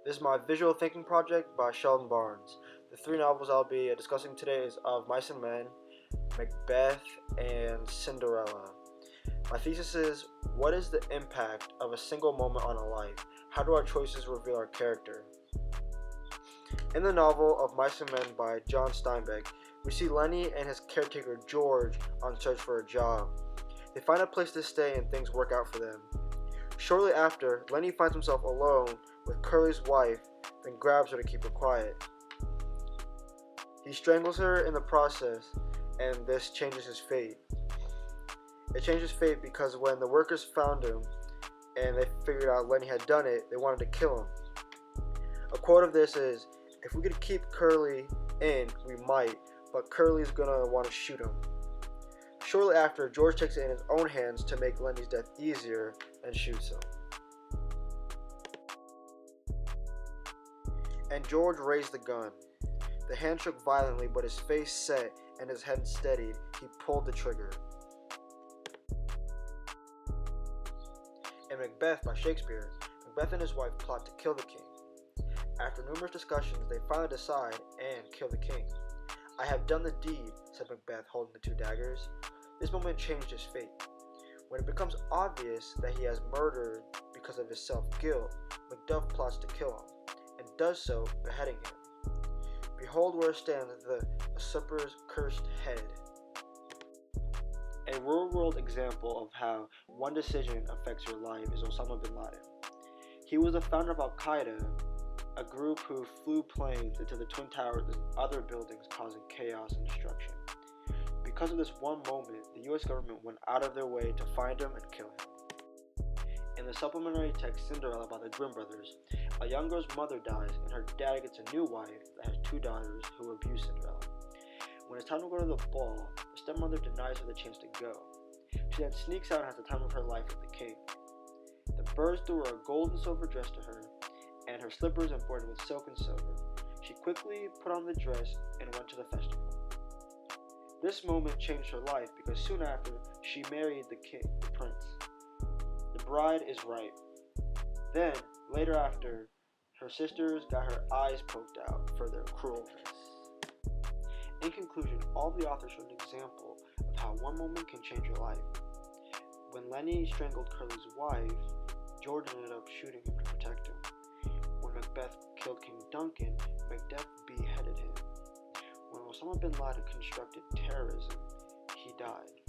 This is my visual thinking project by Sheldon Barnes. The three novels I'll be discussing today is Of Mice and Men, Macbeth, and Cinderella. My thesis is, what is the impact of a single moment on a life? How do our choices reveal our character? In the novel Of Mice and Men by John Steinbeck, we see Lenny and his caretaker George on search for a job. They find a place to stay and things work out for them. Shortly after, Lenny finds himself alone with Curly's wife, then grabs her to keep her quiet. He strangles her in the process, and this changes his fate. It changes fate because when the workers found him and they figured out Lenny had done it, they wanted to kill him. A quote of this is, "If we could keep Curly in, we might, but Curly's gonna want to shoot him." Shortly after, George takes it in his own hands to make Lenny's death easier and shoots him. And George raised the gun. The hand shook violently, but his face set and his head steadied. He pulled the trigger. In Macbeth by Shakespeare, Macbeth and his wife plot to kill the king. After numerous discussions, they finally decide and kill the king. "I have done the deed," said Macbeth, holding the two daggers. This moment changed his fate. When it becomes obvious that he has murdered because of his self-guilt, Macduff plots to kill him, and does so, beheading him. Behold where stands the usurper's cursed head. A real-world example of how one decision affects your life is Osama bin Laden. He was the founder of Al-Qaeda, a group who flew planes into the Twin Towers and other buildings, causing chaos and destruction. Because of this one moment, the US government went out of their way to find him and kill him. In the supplementary text Cinderella by the Grimm brothers, a young girl's mother dies and her dad gets a new wife that has two daughters who abuse Cinderella. When it's time to go to the ball, the stepmother denies her the chance to go. She then sneaks out and has the time of her life with the king. The birds threw her a gold and silver dress to her, and her slippers embroidered with silk and silver. She quickly put on the dress and went to the festival. This moment changed her life because soon after, she married the king, the prince. The bride is right. Then, later after, her sisters got her eyes poked out for their cruelness. In conclusion, all the authors showed an example of how one moment can change your life. When Lenny strangled Curly's wife, George ended up shooting him to protect him. When Macbeth killed King Duncan, Macbeth beheaded him. When Osama bin Laden constructed terrorism, he died.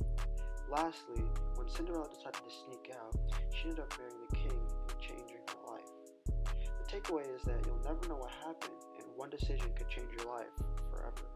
Lastly, when Cinderella decided to sneak out, she ended up marrying the king and changing her life. The takeaway is that you'll never know what happened, and one decision could change your life forever.